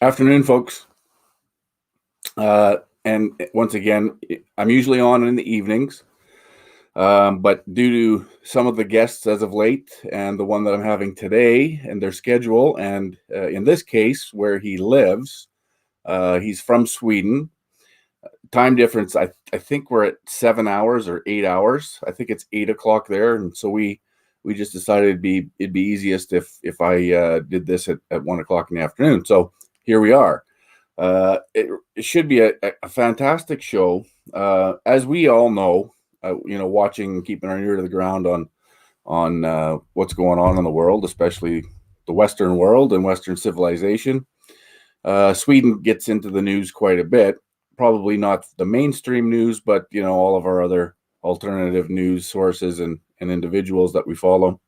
Afternoon, folks. And once again, I'm usually on in the evenings, but due to some of the guests as of late and the one that I'm having today and their schedule, and in this case, where he lives, he's from Sweden. Time difference, I think we're at 7 hours or 8 hours. I think it's 8 o'clock there, and so we just decided it'd be easiest if I did this at 1 o'clock in the afternoon. So here we are. It should be a fantastic show. As we all know, watching, keeping our ear to the ground on what's going on in the world, especially the Western world and Western civilization. Sweden gets into the news quite a bit. Probably not the mainstream news, but all of our other alternative news sources and individuals that we follow.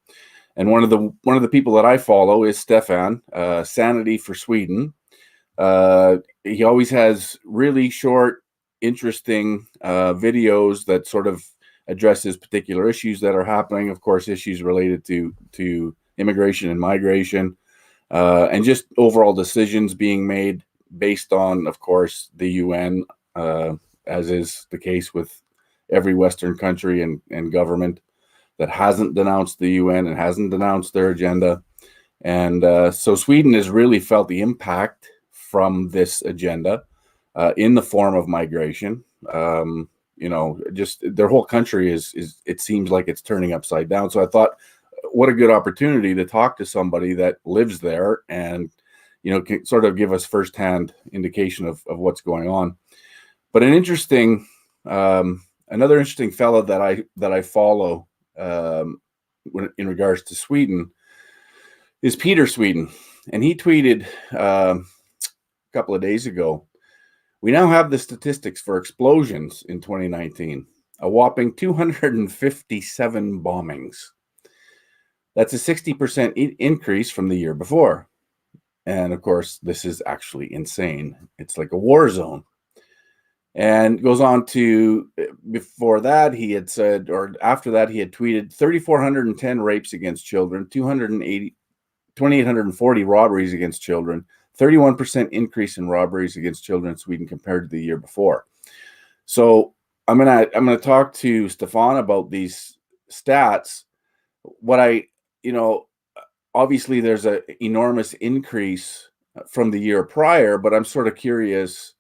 And one of the people that I follow is Stefan, Sanity for Sweden. He always has really short, interesting videos that sort of addresses particular issues that are happening. Of course, issues related to immigration and migration, and just overall decisions being made based on, of course, the UN, as is the case with every Western country and government that hasn't denounced the UN and hasn't denounced their agenda. And so Sweden has really felt the impact from this agenda in the form of migration. Just their whole country is it seems like it's turning upside down. So I thought, what a good opportunity to talk to somebody that lives there and can sort of give us firsthand indication of what's going on. But another interesting fellow that I follow in regards to Sweden is Peter Sweden, and he tweeted a couple of days ago, "We now have the statistics for explosions in 2019, a whopping 257 bombings. That's a 60% increase from the year before." And of course, this is actually insane. It's like a war zone. And goes on to, before that, he had said, or after that, he had tweeted 3,410 rapes against children, 2,840 robberies against children, 31% increase in robberies against children in Sweden compared to the year before. So I'm gonna talk to Stefan about these stats. Obviously there's an enormous increase from the year prior, but I'm sort of curious,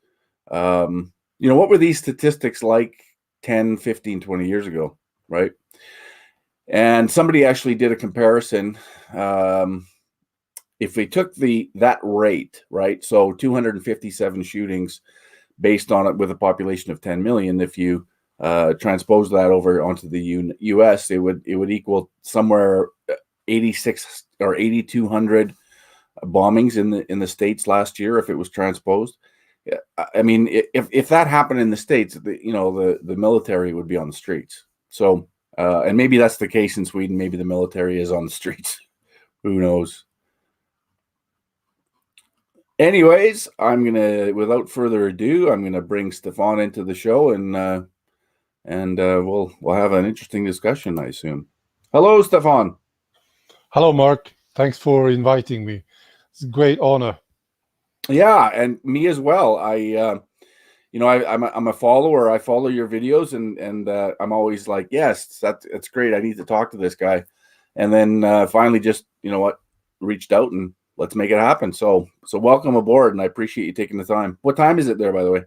what were these statistics like 10, 15, 20 years ago, right? And somebody actually did a comparison. If we took that rate, right, so 257 shootings based on it with a population of 10 million, if you transpose that over onto the US, it would equal somewhere 86 or 8,200 bombings in the States last year if it was transposed. I mean, if that happened in the States, the military would be on the streets. So, and maybe that's the case in Sweden. Maybe the military is on the streets. Who knows? Anyways, without further ado, I'm gonna bring Stefan into the show, and we'll have an interesting discussion, I assume. Hello, Stefan. Hello, Mark. Thanks for inviting me. It's a great honor. Yeah, and me as well. I'm a follower. I follow your videos, and I'm always like, yes, that's great. I need to talk to this guy, and then finally, just reached out and let's make it happen. So welcome aboard, and I appreciate you taking the time. What time is it there, by the way?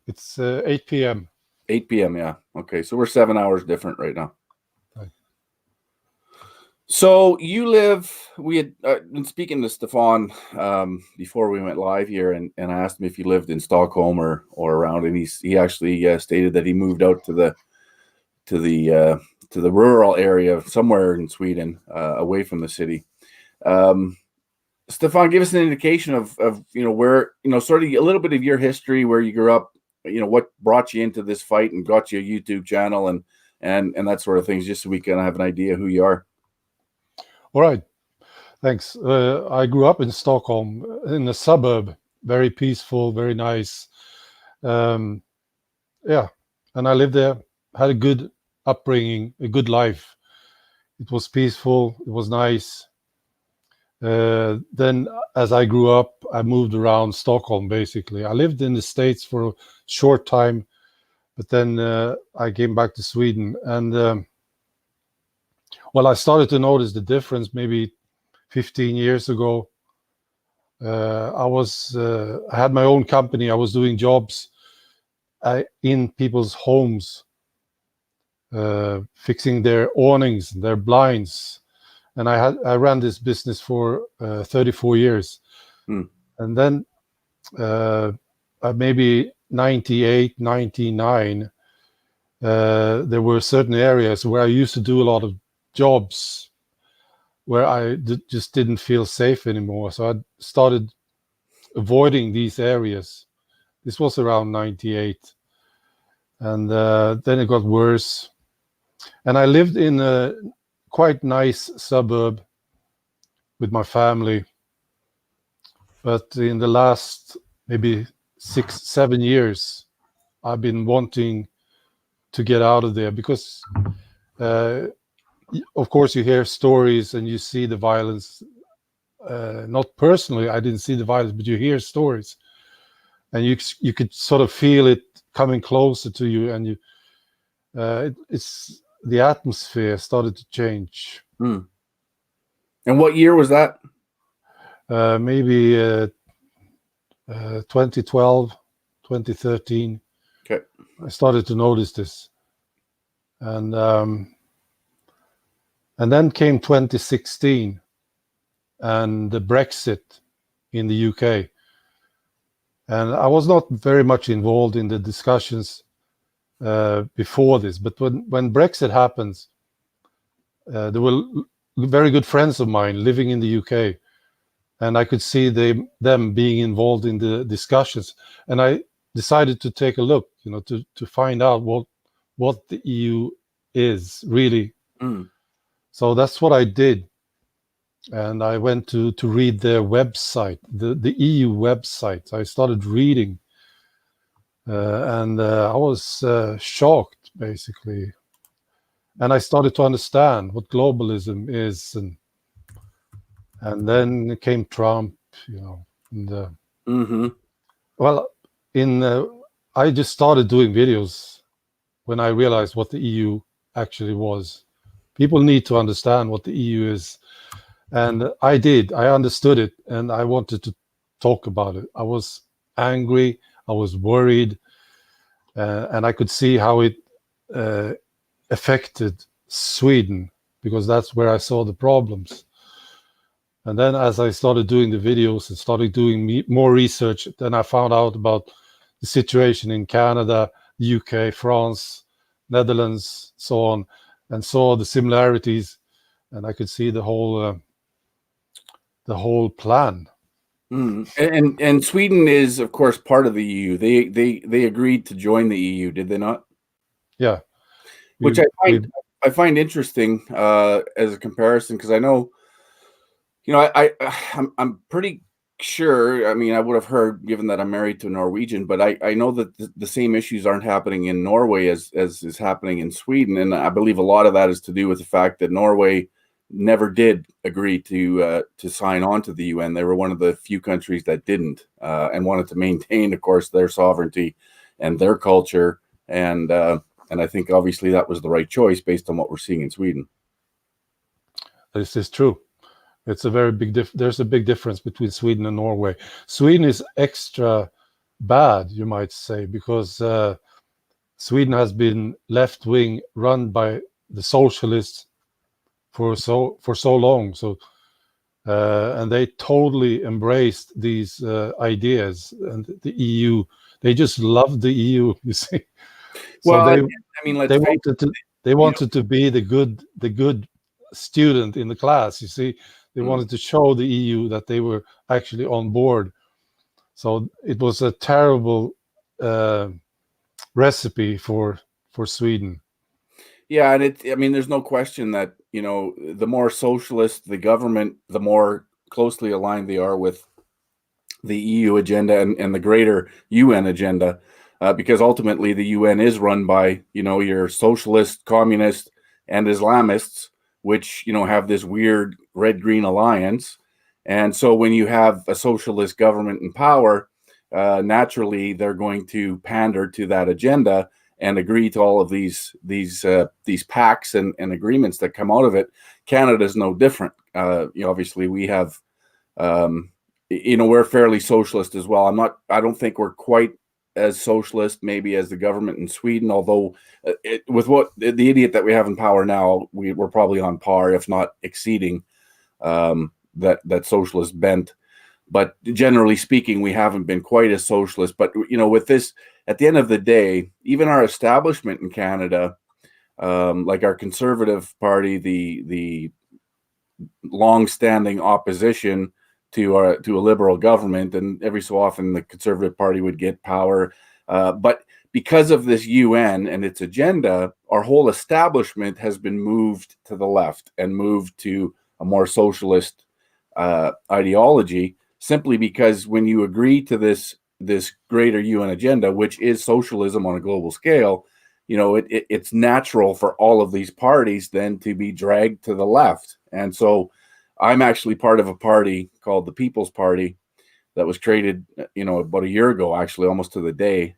It's 8 p.m. 8 p.m. Yeah. Okay, so we're 7 hours different right now. Right. So we had been speaking to Stefan before we went live here, and I asked him if he lived in Stockholm or around, and he actually stated that he moved out to the rural area somewhere in Sweden, away from the city. Stefan, give us an indication of where, sort of a little bit of your history, where you grew up, what brought you into this fight and got you a YouTube channel and that sort of things, just so we can have an idea who you are. All right. Thanks. I grew up in Stockholm, in a suburb, very peaceful, very nice. And I lived there, had a good upbringing, a good life. It was peaceful. It was nice. Then as I grew up, I moved around Stockholm, basically. I lived in the States for a short time, but then I came back to Sweden. And well, I started to notice the difference maybe 15 years ago. I had my own company. I was doing jobs in people's homes, fixing their awnings, their blinds. And I ran this business for 34 years. And then maybe 98, 99, there were certain areas where I used to do a lot of jobs where I just didn't feel safe anymore. So I started avoiding these areas. This was around 98. And then it got worse. And I lived in a quite nice suburb with my family. But in the last maybe 6-7 years, I've been wanting to get out of there because, of course, you hear stories and you see the violence. Not personally, I didn't see the violence, but you hear stories, and you could sort of feel it coming closer to you, and it's the atmosphere started to change. And what year was that? Maybe 2012, 2013. Okay. I started to notice this, and then came 2016 and the Brexit in the UK. And I was not very much involved in the discussions before this, but when Brexit happens, there were very good friends of mine living in the UK, and I could see them being involved in the discussions. And I decided to take a look, to find out what the EU is really. So that's what I did. And I went to read their website, the EU website. I started reading, and I was shocked, basically. And I started to understand what globalism is, and then came Trump, and well, I just started doing videos when I realized what the EU actually was. People need to understand what the EU is. And I did. I understood it, and I wanted to talk about it. I was angry. I was worried, and I could see how it affected Sweden, because that's where I saw the problems. And then as I started doing the videos and started doing more research, then I found out about the situation in Canada, UK, France, Netherlands, so on, and saw the similarities, and I could see the whole plan. And Sweden is, of course, part of the EU. They agreed to join the EU, did they not? Yeah. Which I find interesting as a comparison, because I know, I'm pretty sure. I mean, I would have heard, given that I'm married to a Norwegian, but I know that the same issues aren't happening in Norway as is happening in Sweden, and I believe a lot of that is to do with the fact that Norway never did agree to sign on to the UN. They were one of the few countries that didn't, and wanted to maintain, of course, their sovereignty and their culture, and I think obviously that was the right choice based on what we're seeing in Sweden. This is true. It's a very big there's a big difference between Sweden and Norway. Sweden is extra bad, you might say, because Sweden has been left-wing, run by the socialists for so long. So and they totally embraced these ideas, and the EU. They just loved the EU, you see. Well, so they wanted to be the good student in the class, you see. They wanted to show the EU that they were actually on board. So it was a terrible recipe for Sweden. Yeah, and there's no question that, the more socialist the government, the more closely aligned they are with the EU agenda and the greater UN agenda, because ultimately the UN is run by, your socialist, communist, and Islamists, which, have this weird red-green alliance. And so when you have a socialist government in power, naturally they're going to pander to that agenda and agree to all of these pacts and agreements that come out of it. Canada is no different. Obviously we have, we're fairly socialist as well. I don't think we're quite as socialist maybe as the government in Sweden, although with what the idiot that we have in power now, we're probably on par, if not exceeding that socialist bent. But generally speaking, we haven't been quite as socialist. But with this, at the end of the day, even our establishment in Canada, like our Conservative Party, the long-standing opposition to a liberal government, and every so often the Conservative Party would get power, but because of this UN and its agenda, our whole establishment has been moved to the left and moved to a more socialist ideology, simply because when you agree to this greater UN agenda, which is socialism on a global scale, it's natural for all of these parties then to be dragged to the left. And so I'm actually part of a party called the People's Party that was created, about a year ago, actually, almost to the day.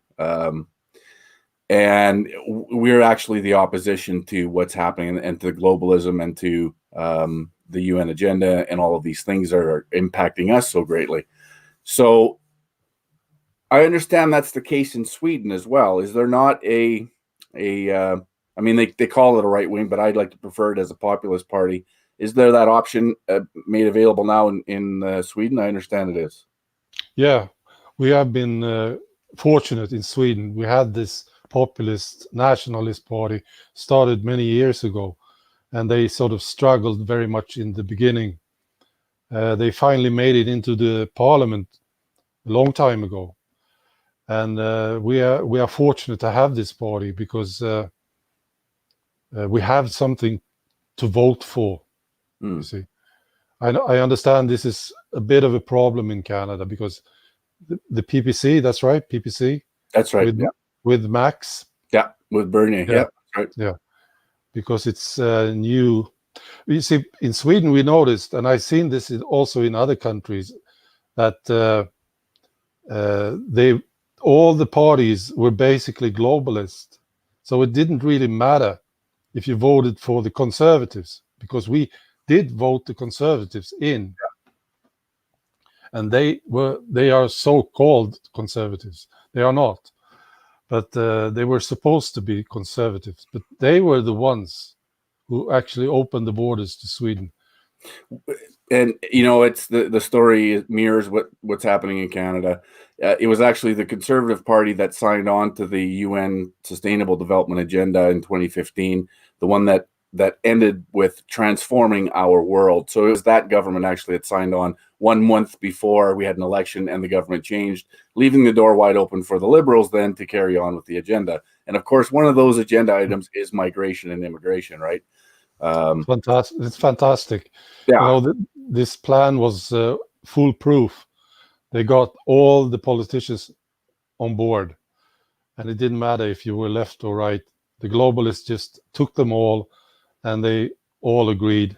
And we're actually the opposition to what's happening and to globalism and to the UN agenda, and all of these things are impacting us so greatly. So I understand that's the case in Sweden as well. Is there not they call it a right wing, but I'd like to prefer it as a populist party. Is there that option made available now in Sweden? I understand it is. Yeah, we have been fortunate in Sweden. We had this populist nationalist party started many years ago, and they sort of struggled very much in the beginning. They finally made it into the parliament a long time ago, and we are fortunate to have this party because we have something to vote for. You see, I understand this is a bit of a problem in Canada because the PPC, that's right, PPC. That's right. With Max. Yeah, with Bernie. Yeah, right. Yeah, because it's new. You see, in Sweden, we noticed, and I've seen this also in other countries, that all the parties were basically globalist. So it didn't really matter if you voted for the Conservatives, because we did vote the Conservatives in. And they are so-called conservatives. They are not. But they were supposed to be conservatives. But they were the ones who actually opened the borders to Sweden. And it's the story mirrors what's happening in Canada. It was actually the Conservative Party that signed on to the UN Sustainable Development Agenda in 2015, the one that ended with transforming our world. So it was that government actually that signed on 1 month before we had an election, and the government changed, leaving the door wide open for the Liberals then to carry on with the agenda. And of course, one of those agenda items is migration and immigration, right? Fantastic! It's fantastic. Yeah. This plan was foolproof. They got all the politicians on board, and it didn't matter if you were left or right. The globalists just took them all, and they all agreed.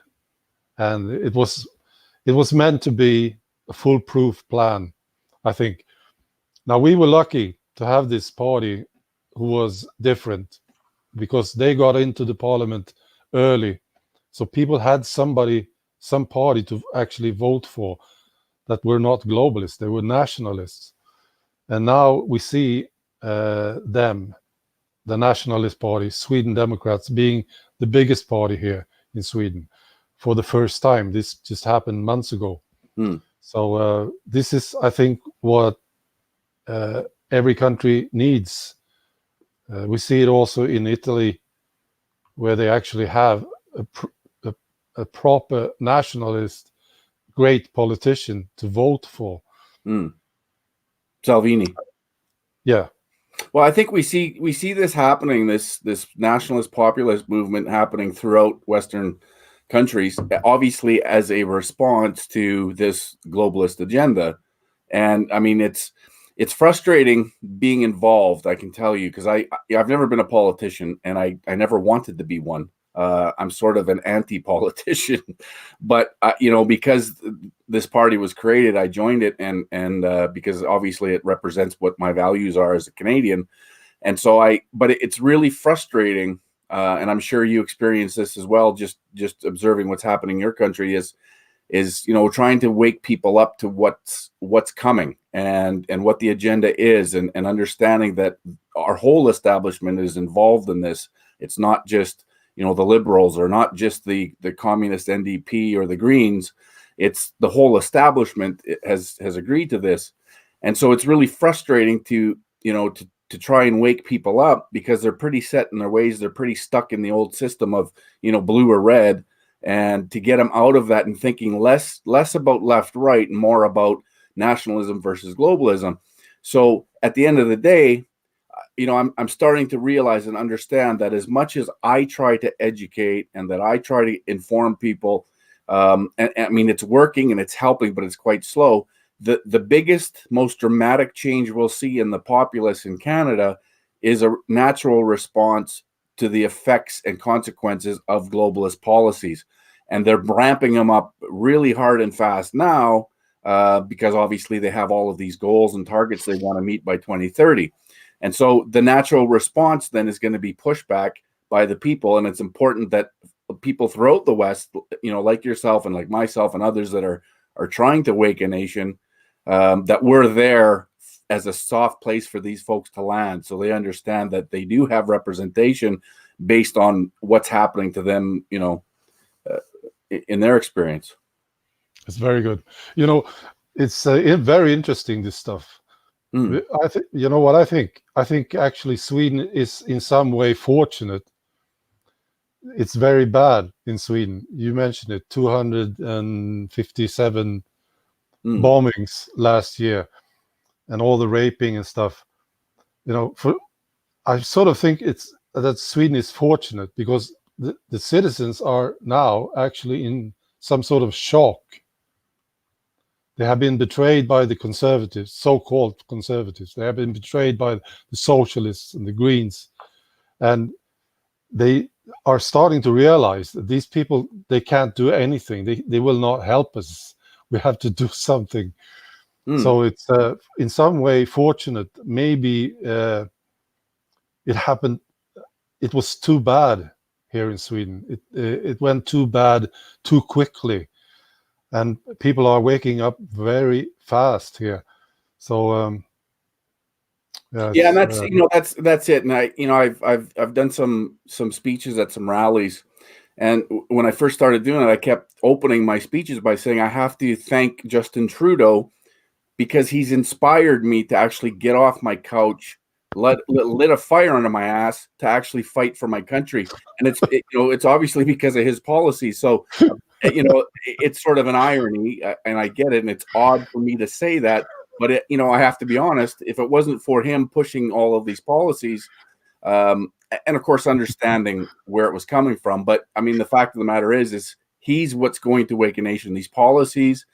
And it was meant to be a foolproof plan, I think. Now, we were lucky to have this party who was different, because they got into the parliament early. So people had some party to actually vote for that were not globalists. They were nationalists. And now we see them, the Nationalist Party, Sweden Democrats, being the biggest party here in Sweden for the first time. This just happened months ago. So this is, I think, what every country needs. We see it also in Italy, where they actually have a proper nationalist, great politician to vote for. Salvini. Yeah. Well, I think we see this happening, this nationalist populist movement happening throughout Western countries, obviously as a response to this globalist agenda. And I mean, it's frustrating being involved, I can tell you, because I've never been a politician, and I never wanted to be one. I'm sort of an anti-politician, but because this party was created, I joined it, and because obviously it represents what my values are as a Canadian, and so but it's really frustrating, and I'm sure you experience this as well. Just observing what's happening in your country is trying to wake people up to what's coming and what the agenda is, and understanding that our whole establishment is involved in this. It's not just the liberals, or not just the communist NDP or the Greens. It's the whole establishment has agreed to this, and so it's really frustrating to try and wake people up, because they're pretty set in their ways. They're pretty stuck in the old system of blue or red, and to get them out of that and thinking less about left right and more about nationalism versus globalism. So at the end of the day, I'm starting to realize and understand that as much as I try to educate and that I try to inform people, and I mean, it's working and it's helping, but it's quite slow. The biggest, most dramatic change we'll see in the populace in Canada is a natural response to the effects and consequences of globalist policies. And they're ramping them up really hard and fast now, because obviously they have all of these goals and targets they want to meet by 2030. And so the natural response then is going to be pushback by the people. And it's important that people throughout the West, like yourself and like myself and others that are trying to wake a nation, that we're there as a soft place for these folks to land. So they understand that they do have representation based on what's happening to them, in their experience. It's very good. It's very interesting, this stuff. I think, what I think? I think actually Sweden is in some way fortunate. It's very bad in Sweden. You mentioned it, 257 bombings last year, and all the raping and stuff. I sort of think that Sweden is fortunate because the citizens are now actually in some sort of shock. They have been betrayed by the conservatives, so-called conservatives. They have been betrayed by the socialists and the Greens. And they are starting to realize that these people, they can't do anything. They will not help us. We have to do something. So it's in some way fortunate. Maybe it happened. It was too bad here in Sweden. It went too bad too quickly. And people are waking up very fast here. So and that's that's it. And I've done some speeches at some rallies, and when I first started doing it, I kept opening my speeches by saying I have to thank Justin Trudeau, because he's inspired me to actually get off my couch, lit a fire under my ass to actually fight for my country. And it's obviously because of his policies. So it's sort of an irony, and I get it, and it's odd for me to say that, but I have to be honest. If it wasn't for him pushing all of these policies, and of course understanding where it was coming from, but I mean, the fact of the matter is he's what's going to wake a nation. These policies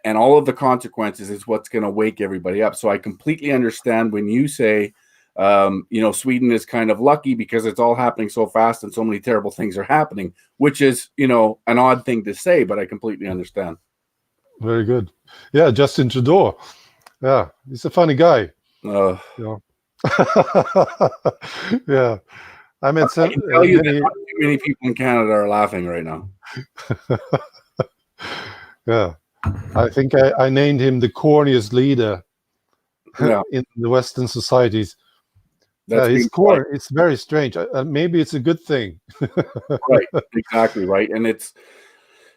and all of the consequences is what's going to wake everybody up. So I completely understand when you say, Sweden is kind of lucky because it's all happening so fast and so many terrible things are happening, which is, an odd thing to say, but I completely understand. Very good. Yeah, Justin Trudeau. Yeah, he's a funny guy. Yeah. Yeah. I mean, I can tell you that not too many people in Canada are laughing right now. Yeah. I think I named him the corniest leader in the Western societies. He's corny. It's very strange. Maybe it's a good thing. Right. Exactly. Right. And it's,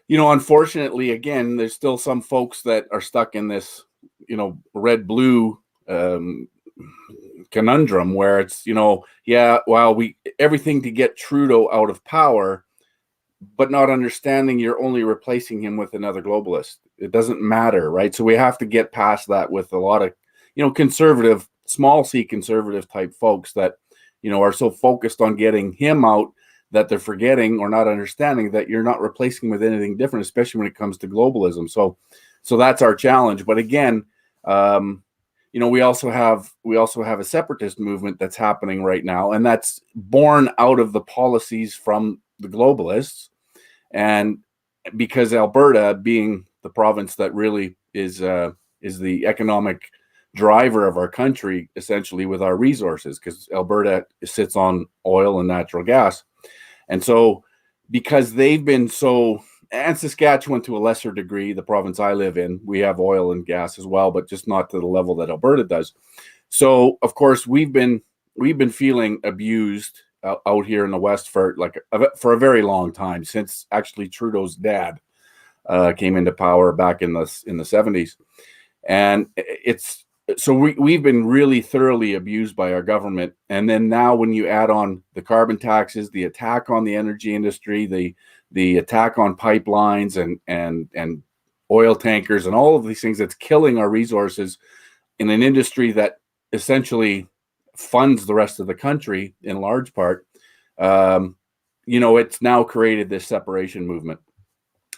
unfortunately, again, there's still some folks that are stuck in this, red-blue conundrum where it's, everything to get Trudeau out of power, but not understanding you're only replacing him with another globalist. It doesn't matter, right? So we have to get past that with a lot of, conservative, small c conservative type folks that, are so focused on getting him out that they're forgetting or not understanding that you're not replacing him with anything different, especially when it comes to globalism. So that's our challenge. But again, we also have a separatist movement that's happening right now, and that's born out of the policies from the globalists, and because Alberta, being the province that really is the economic driver of our country, essentially with our resources, because Alberta sits on oil and natural gas, and so because they've been so, and Saskatchewan to a lesser degree, the province I live in, we have oil and gas as well, but just not to the level that Alberta does. So of course we've been feeling abused out here in the West for a very long time, since actually Trudeau's dad came into power back in the 70s, and we've been really thoroughly abused by our government. And then now when you add on the carbon taxes, the attack on the energy industry, the attack on pipelines and oil tankers and all of these things, that's killing our resources in an industry that essentially funds the rest of the country in large part. It's now created this separation movement,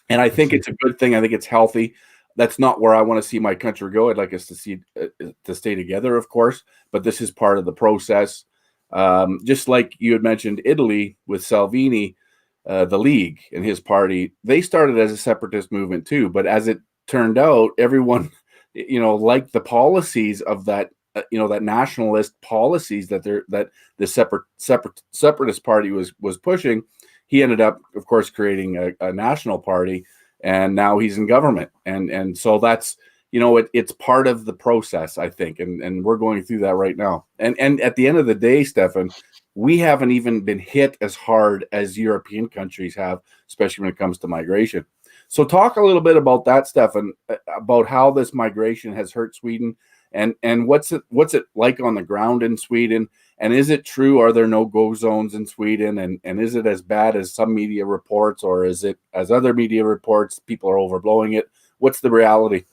and I think it's a good thing. I think it's healthy. That's not where I want to see my country go. I'd like us to stay together, of course, but this is part of the process. Just like you had mentioned, Italy with Salvini, the League and his party, they started as a separatist movement too. But as it turned out, everyone, liked the policies of that, that nationalist policies that the separatist party was pushing. He ended up, of course, creating a national party, and now he's in government. And so that's, it's part of the process, I think. And we're going through that right now. And at the end of the day, Stefan, we haven't even been hit as hard as European countries have, especially when it comes to migration. So talk a little bit about that, Stefan, about how this migration has hurt Sweden, and what's it like on the ground in Sweden? And is it true? Are there no-go zones in Sweden? And is it as bad as some media reports, or is it, as other media reports, people are overblowing it? What's the reality?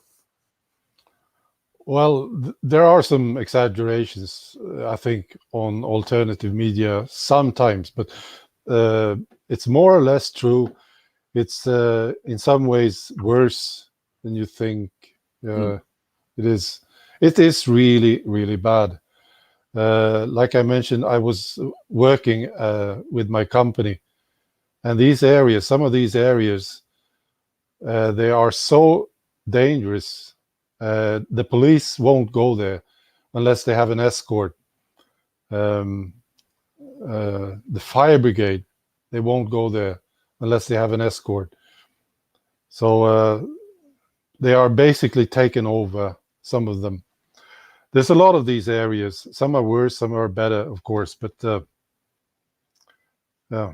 Well, there are some exaggerations, I think, on alternative media sometimes, but it's more or less true. It's in some ways worse than you think. It is. It is really, really bad. Like I mentioned, I was working with my company, and some of these areas, they are so dangerous. The police won't go there unless they have an escort. The fire brigade, they won't go there unless they have an escort. So they are basically taken over, some of them. There's a lot of these areas. Some are worse, some are better, of course, but yeah,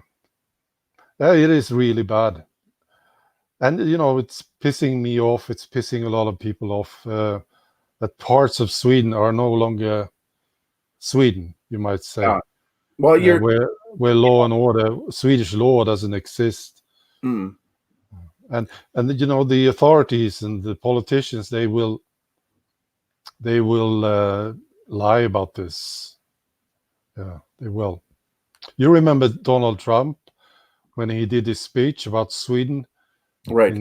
it is really bad. And, it's pissing me off. It's pissing a lot of people off that parts of Sweden are no longer Sweden, you might say. Well, where law and order, Swedish law doesn't exist. And the authorities and the politicians, they will lie about this. Yeah, they will. You remember Donald Trump when he did his speech about Sweden? Right.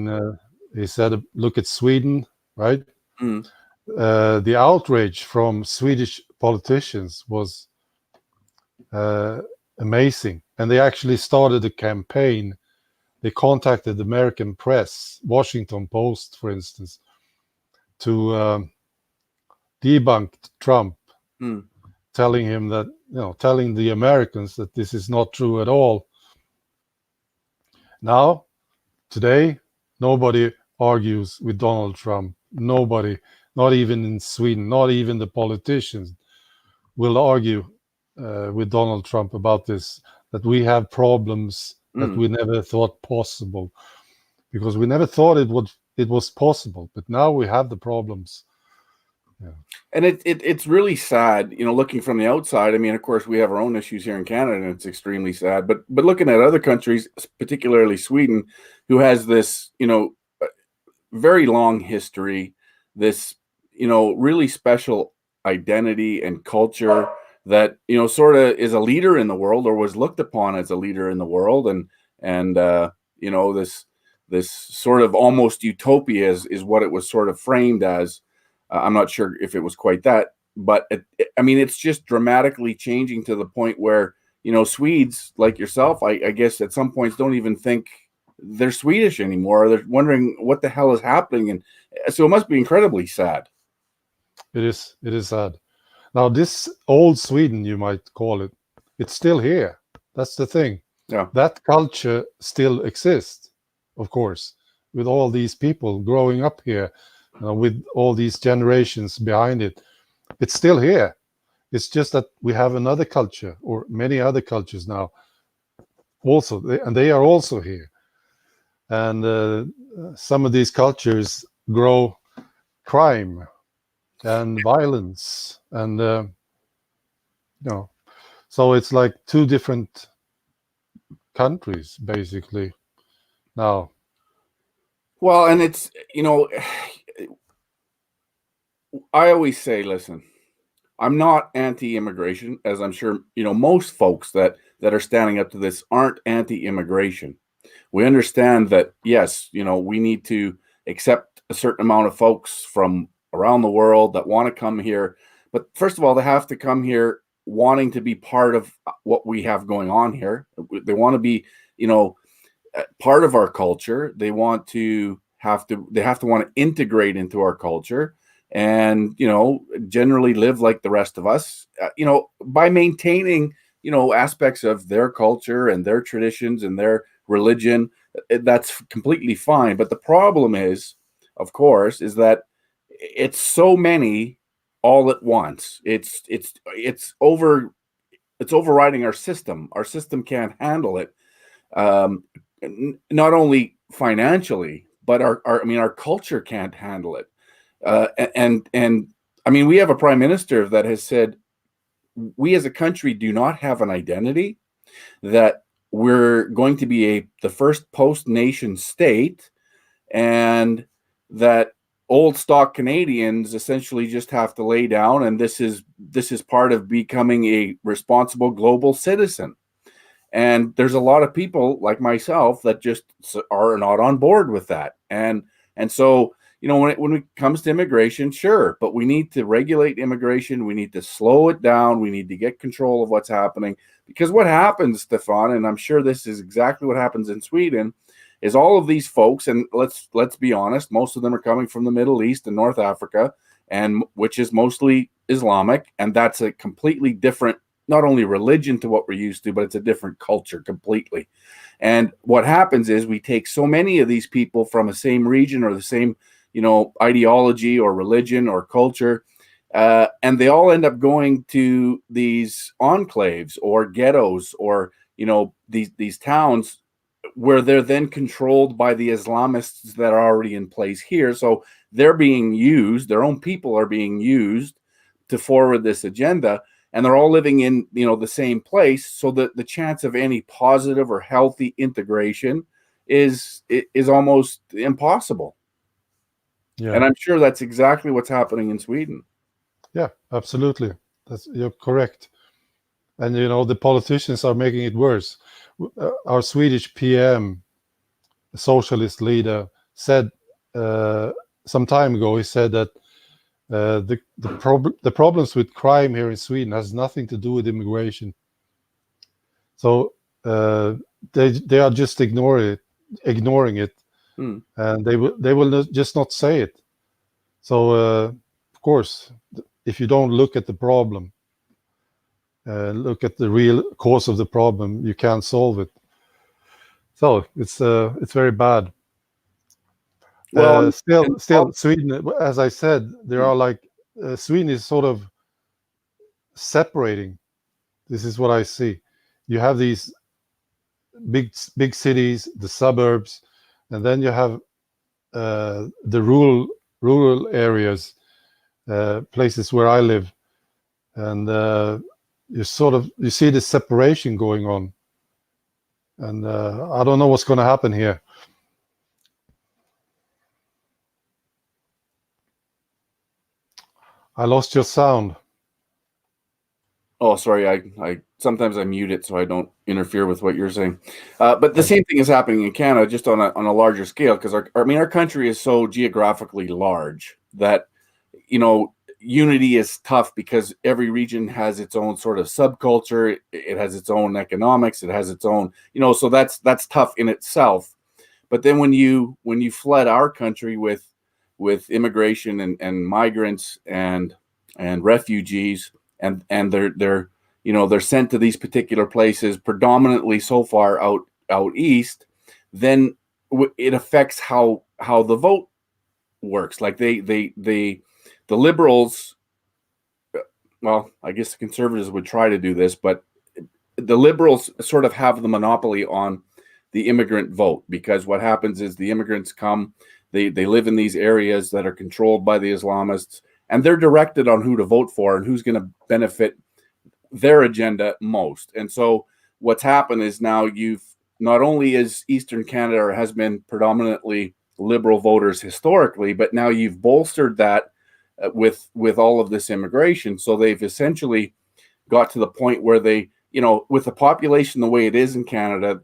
He said, "Look at Sweden," right? The outrage from Swedish politicians was amazing, and they actually started a campaign. They contacted the American press, Washington Post, for instance, to debunk Trump, telling him that, telling the Americans that this is not true at all. Now, today, nobody argues with Donald Trump. Nobody, not even in Sweden, not even the politicians, will argue with Donald Trump about this, that we have problems that we never thought possible, because we never thought it was possible, but now we have the problems. Yeah. And it's really sad, looking from the outside. I mean, of course, we have our own issues here in Canada, and it's extremely sad. But looking at other countries, particularly Sweden, who has this, very long history, this, really special identity and culture that, sort of is a leader in the world, or was looked upon as a leader in the world, and this sort of almost utopia is what it was sort of framed as. I'm not sure if it was quite that, but it's just dramatically changing to the point where Swedes like yourself, I guess at some points don't even think they're Swedish anymore. They're wondering what the hell is happening, and so it must be incredibly sad. It is sad. Now, this old Sweden, you might call it, it's still here. That's the thing. Yeah. That culture still exists, of course, with all these people growing up here, with all these generations behind it. It's still here. It's just that we have another culture, or many other cultures now, also, and they are also here. And some of these cultures grow crime and violence, and so it's like two different countries basically now. Well, and it's I always say, listen, I'm not anti-immigration, as I'm sure most folks that are standing up to this aren't anti-immigration. We understand that, yes, we need to accept a certain amount of folks from around the world that want to come here. But first of all, they have to come here wanting to be part of what we have going on here. They want to be, part of our culture. They want to want to integrate into our culture and, generally live like the rest of us, by maintaining, aspects of their culture and their traditions and their religion. That's completely fine. But the problem is, of course, is that it's so many all at once. It's overriding our system. Our system can't handle it. Not only financially, but our culture can't handle it. And I mean, we have a prime minister that has said, we as a country do not have an identity, that we're going to be the first post-nation state, and that old stock Canadians essentially just have to lay down, and this is part of becoming a responsible global citizen. And there's a lot of people like myself that just are not on board with that. And so, when it comes to immigration, sure, but we need to regulate immigration. We need to slow it down. We need to get control of what's happening. Because what happens, Stefan, and I'm sure this is exactly what happens in Sweden, is all of these folks, and let's be honest, most of them are coming from the Middle East and North Africa, and which is mostly Islamic, and that's a completely different, not only religion to what we're used to, but it's a different culture completely. And what happens is we take so many of these people from the same region or the same, ideology or religion or culture, and they all end up going to these enclaves or ghettos or, these towns where they're then controlled by the Islamists that are already in place here. So they're being used, their own people are being used to forward this agenda, and they're all living in, the same place, so that the chance of any positive or healthy integration is almost impossible. Yeah. And I'm sure that's exactly what's happening in Sweden. Yeah, absolutely. You're correct. And the politicians are making it worse. Our Swedish PM, socialist leader, said some time ago. He said that the problems with crime here in Sweden has nothing to do with immigration. So they are just ignoring it, and they will just not say it. So of course, if you don't look at the problem, look at the real cause of the problem, you can't solve it. So it's very bad. Well, still, Sweden, as I said, there are like Sweden is sort of separating. This is what I see. You have these big cities, the suburbs, and then you have the rural areas, places where I live, and you see the separation going on, and I don't know what's going to happen here. I lost your sound. Oh, sorry. I sometimes I mute it so I don't interfere with what you're saying. But the same thing is happening in Canada, just on a larger scale, because our country is so geographically large that unity is tough because every region has its own sort of subculture. It has its own economics. It has its own, so that's tough in itself. But then when you flood our country with immigration and migrants and refugees, and they're sent to these particular places, predominantly so far out east, then it affects how the vote works. Like the liberals, well, I guess the conservatives would try to do this, but the liberals sort of have the monopoly on the immigrant vote, because what happens is the immigrants come, they live in these areas that are controlled by the Islamists, and they're directed on who to vote for and who's going to benefit their agenda most. And so what's happened is now you've not only is Eastern Canada, or has been predominantly liberal voters historically, but now you've bolstered that with all of this immigration. So they've essentially got to the point where they, with the population the way it is in Canada,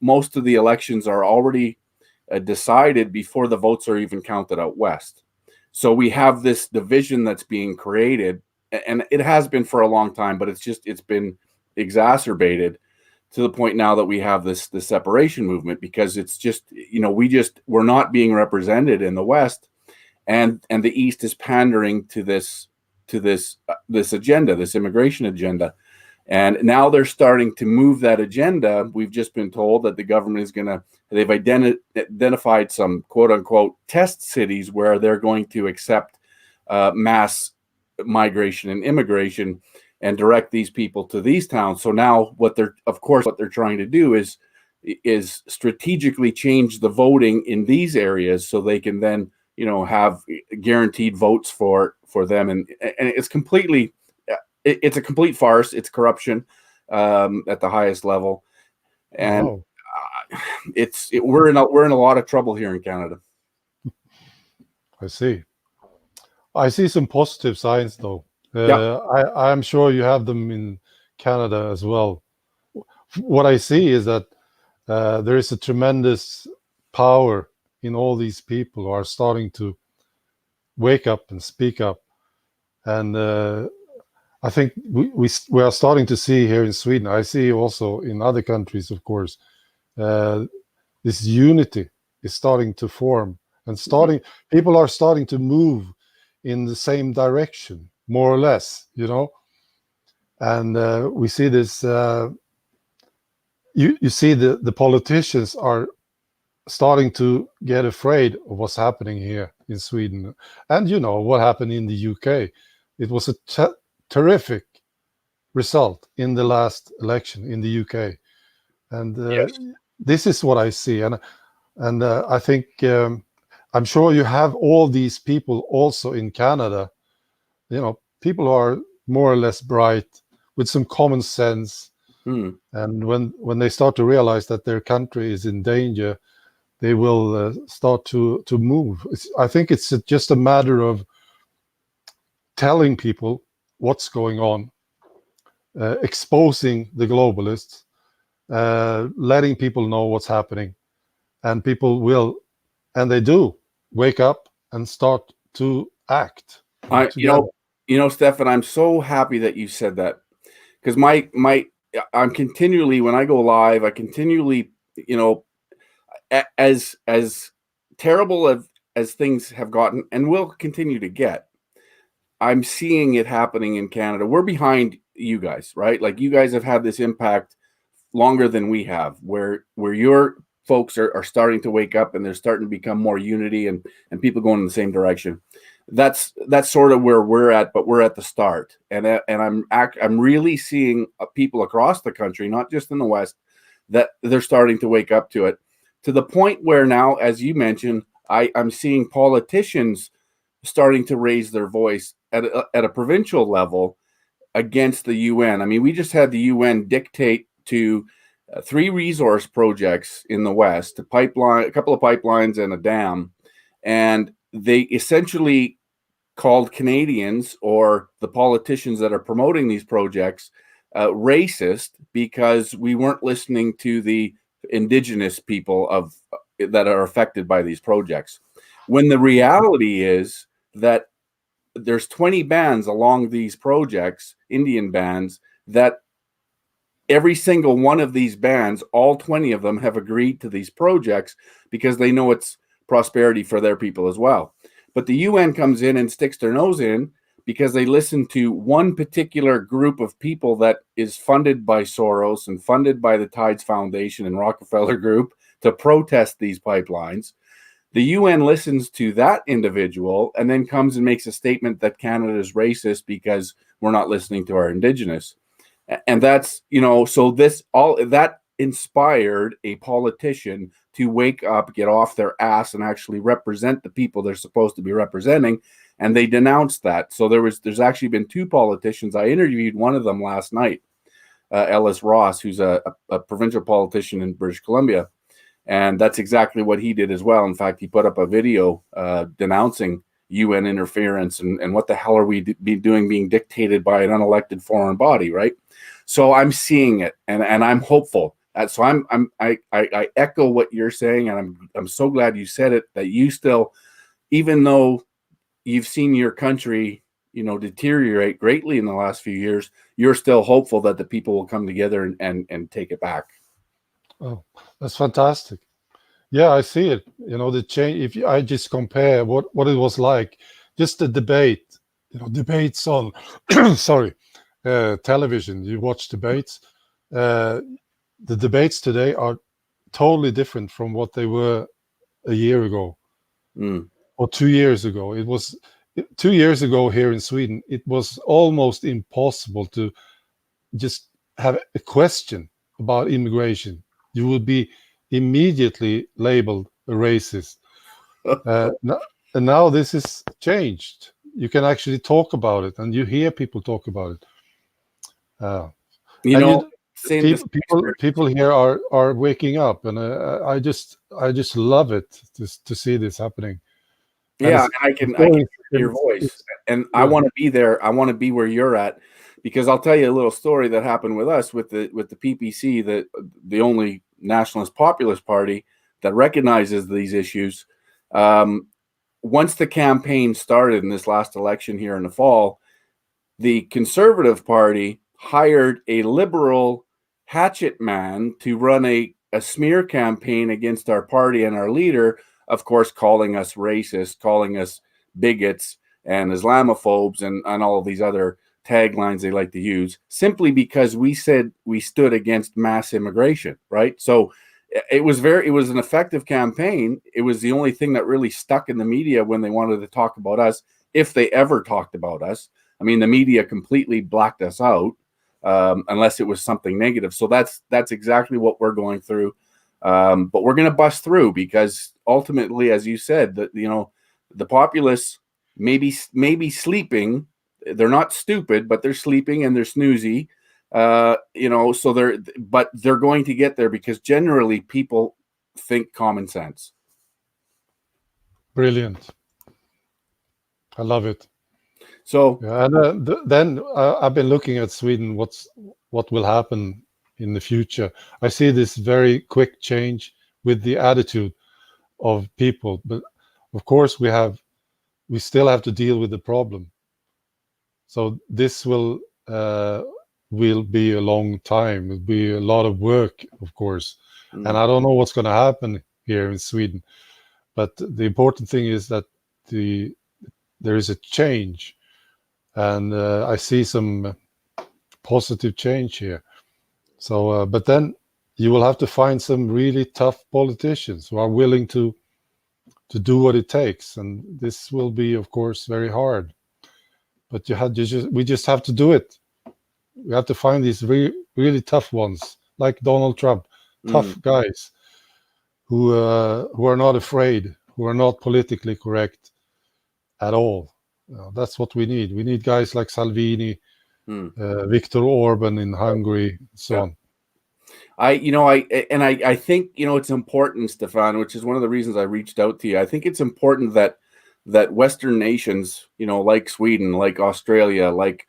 most of the elections are already decided before the votes are even counted out west. So we have this division that's being created, and it has been for a long time, but it's been exacerbated to the point now that we have this separation movement, because it's just, we're not being represented in the West, and the East is pandering to this agenda, this immigration agenda. And now they're starting to move that agenda. We've just been told that the government is they've identified some quote unquote test cities where they're going to accept mass migration and immigration and direct these people to these towns. So now what they're trying to do is strategically change the voting in these areas so they can then, have guaranteed votes for them. And it's completely, it's a complete farce. It's corruption at the highest level. And Wow. we're in a lot of trouble here in Canada. I see some positive signs, though. Yeah. I'm sure you have them in Canada as well. What I see is that there is a tremendous power in all these people who are starting to wake up and speak up. And I think we are starting to see here in Sweden, I see also in other countries, of course, this unity is starting to form, and people are starting to move in the same direction, more or less, and we see this. You see the politicians are starting to get afraid of what's happening here in Sweden, and what happened in the UK. It was a terrific result in the last election in the UK, and Yes. this is what I see, and I think I'm sure you have all these people also in Canada. People are more or less bright with some common sense, and when they start to realize that their country is in danger, they will start to move. I think it's just a matter of telling people what's going on, exposing the globalists, letting people know what's happening, and people will, and they do, wake up and start to act. Stefan, I'm so happy that you said that, because I'm continually, when I go live, I continually, as terrible as things have gotten and will continue to get, I'm seeing it happening in Canada. We're behind you guys, right? Like, you guys have had this impact longer than we have, where your folks are starting to wake up, and there's starting to become more unity and people going in the same direction. That's sort of where we're at, but we're at the start. And I'm really seeing people across the country, not just in the West, that they're starting to wake up to it, to the point where now, as you mentioned, I'm seeing politicians starting to raise their voice at a provincial level against the UN. I mean, we just had the UN dictate to 3 resource projects in the West, a couple of pipelines and a dam, and they essentially called Canadians, or the politicians that are promoting these projects, racist, because we weren't listening to the Indigenous people that are affected by these projects. When the reality is that there's 20 bands along these projects, Indian bands, that every single one of these bands, all 20 of them, have agreed to these projects because they know it's prosperity for their people as well. But the UN comes in and sticks their nose in because they listen to one particular group of people that is funded by Soros and funded by the Tides Foundation and Rockefeller Group to protest these pipelines. The UN listens to that individual and then comes and makes a statement that Canada is racist because we're not listening to our Indigenous. And that's, so this all that inspired a politician to wake up, get off their ass, and actually represent the people they're supposed to be representing. And they denounced that. So there's actually been two politicians. I interviewed one of them last night, Ellis Ross, who's a provincial politician in British Columbia. And that's exactly what he did as well. In fact, he put up a video denouncing UN interference and what the hell are we doing being dictated by an unelected foreign body, right? So I'm seeing it, and I'm hopeful. So I echo what you're saying, and I'm so glad you said it, that you still, even though you've seen your country, deteriorate greatly in the last few years, you're still hopeful that the people will come together and take it back. Oh, that's fantastic. Yeah, I see it. The change. I just compare what it was like, just the debate, debates on, sorry, television. You watch debates. The debates today are totally different from what they were a year ago or 2 years ago. It was 2 years ago here in Sweden. It was almost impossible to just have a question about immigration. You would be immediately labeled a racist. And now this is changed. You can actually talk about it, and you hear people talk about it. People here are waking up, and I just love it to see this happening. Yeah, and I can hear your voice, and I want to be there. I want to be where you're at, because I'll tell you a little story that happened with us with the PPC, the only nationalist populist party that recognizes these issues. Once the campaign started in this last election here in the fall, the Conservative Party hired a liberal hatchet man to run a smear campaign against our party and our leader, of course, calling us racist, calling us bigots and Islamophobes and all of these other taglines they like to use, simply because we said we stood against mass immigration, right? So it was an effective campaign. It was the only thing that really stuck in the media when they wanted to talk about us, if they ever talked about us. I mean, the media completely blacked us out, unless it was something negative. So that's exactly what we're going through. But we're going to bust through, because ultimately, as you said, that the populace may be sleeping. They're not stupid, but they're sleeping and they're snoozy. So they're going to get there, because generally people think common sense. Brilliant. I love it. So and then I've been looking at Sweden. What will happen in the future? I see this very quick change with the attitude of people, but of course we still have to deal with the problem. So this will be a long time. It'll be a lot of work, of course. And I don't know what's going to happen here in Sweden, but the important thing is that there is a change, and I see some positive change here. So, but then you will have to find some really tough politicians who are willing to do what it takes, and this will be, of course, very hard. But we just have to do it. We have to find these really tough ones, like Donald Trump, tough guys who are not afraid, who are not politically correct at all. That's what we need. We need guys like Salvini, Viktor Orban in Hungary, and so on. I think it's important, Stefan, which is one of the reasons I reached out to you. I think it's important that Western nations, like Sweden, like Australia, like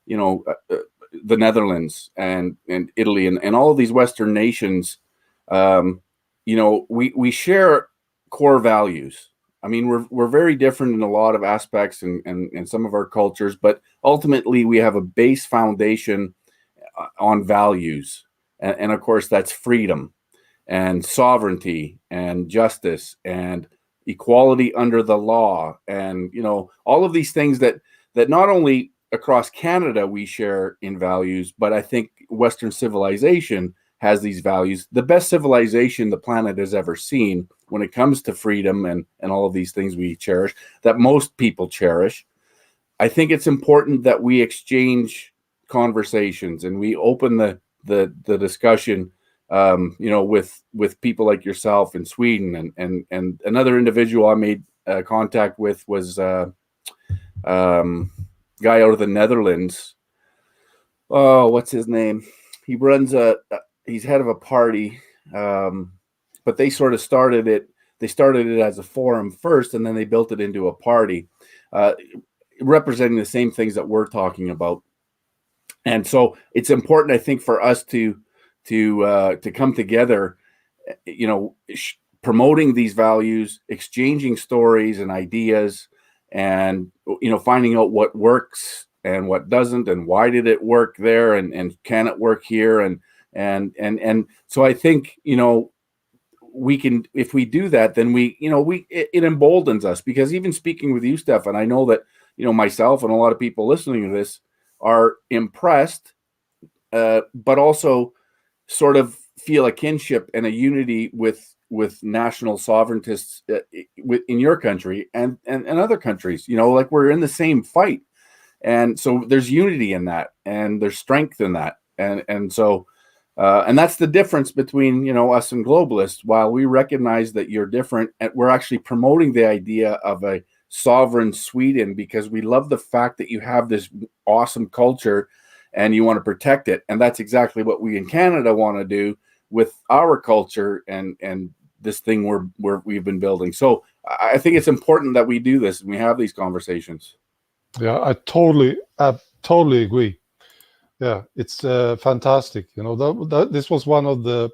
the Netherlands and Italy and all of these Western nations, we share core values. I mean, we're very different in a lot of aspects and some of our cultures, but ultimately we have a base foundation on values, and of course that's freedom and sovereignty and justice and equality under the law, and all of these things that not only across Canada we share in values, but I think Western civilization has these values, the best civilization the planet has ever seen when it comes to freedom and all of these things we cherish, that most people cherish. I think it's important that we exchange conversations and we open the discussion, with people like yourself in Sweden, and another individual I made contact with was guy out of the Netherlands. Oh, what's his name? He runs he's head of a party, but they sort of started it. They started it as a forum first, and then they built it into a party, representing the same things that we're talking about. And so it's important, I think, for us to come together, promoting these values, exchanging stories and ideas, and finding out what works and what doesn't, and why did it work there, and can it work here, and so I think we can, if we do that, then it emboldens us, because even speaking with you, Stefan, I know that myself and a lot of people listening to this are impressed, but also sort of feel a kinship and a unity with national sovereigntists in your country and other countries. Like we're in the same fight, and so there's unity in that, and there's strength in that, and so and that's the difference between us and globalists. While we recognize that you're different, and we're actually promoting the idea of a sovereign Sweden because we love the fact that you have this awesome culture and you want to protect it, and that's exactly what we in Canada want to do with our culture and this thing we've been building. So I think it's important that we do this and we have these conversations. Yeah, I totally agree. Yeah, it's fantastic. This was one of the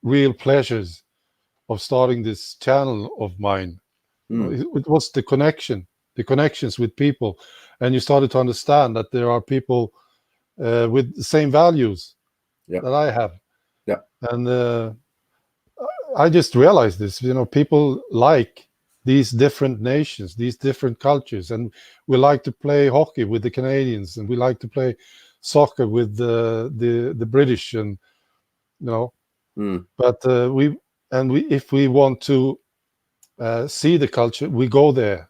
real pleasures of starting this channel of mine. It was the connections with people, and you started to understand that there are people with the same values that I have. Yeah, and I just realized this. People like these different nations, these different cultures, and we like to play hockey with the Canadians, and we like to play soccer with the British, and but if we want to see the culture, we go there,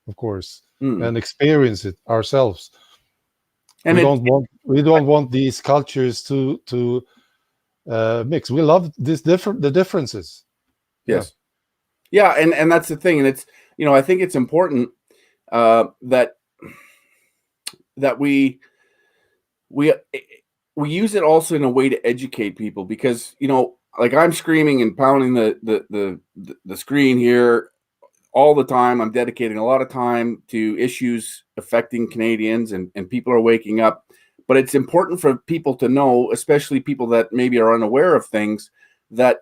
of course, and experience it ourselves. And we don't want these cultures to mix. We love the differences. Yes. Yeah, and that's the thing, and it's I think it's important that we use it also in a way to educate people, because like I'm screaming and pounding the screen here all the time. I'm dedicating a lot of time to issues affecting Canadians, and people are waking up. But it's important for people to know, especially people that maybe are unaware of things, that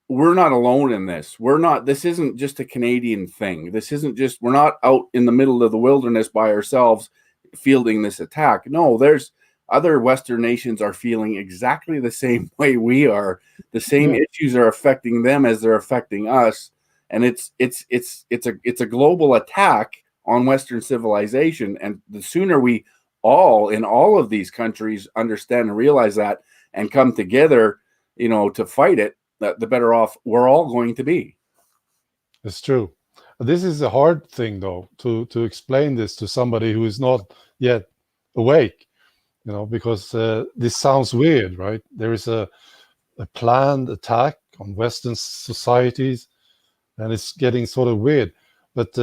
we're not alone in this. This isn't just a Canadian thing. We're not out in the middle of the wilderness by ourselves fielding this attack. No, there's other Western nations are feeling exactly the same way we are. The same issues are affecting them as they're affecting us. And it's a global attack on Western civilization. And the sooner we in all of these countries understand and realize that and come together, to fight it, the better off we're all going to be. It's true. This is a hard thing, though, to explain this to somebody who is not yet awake, because this sounds weird, right? There is a planned attack on Western societies, and it's getting sort of weird. But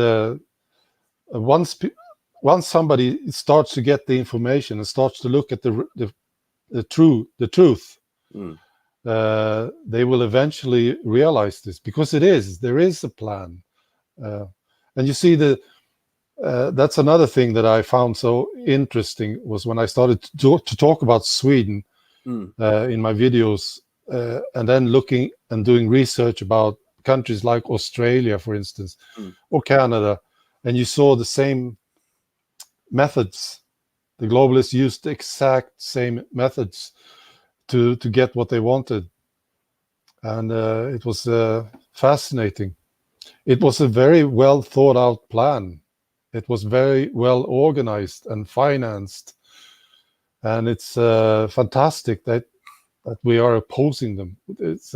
once somebody starts to get the information and starts to look at the truth, they will eventually realize this, because there is a plan, and you see that's another thing that I found so interesting, was when I started to talk about Sweden in my videos, and then looking and doing research about countries like Australia, for instance, Mm. or Canada, and you saw the same methods. The globalists used the exact same methods to get what they wanted, and it was fascinating. It was a very well thought out plan. It was very well organized and financed, and it's fantastic that we are opposing them. It's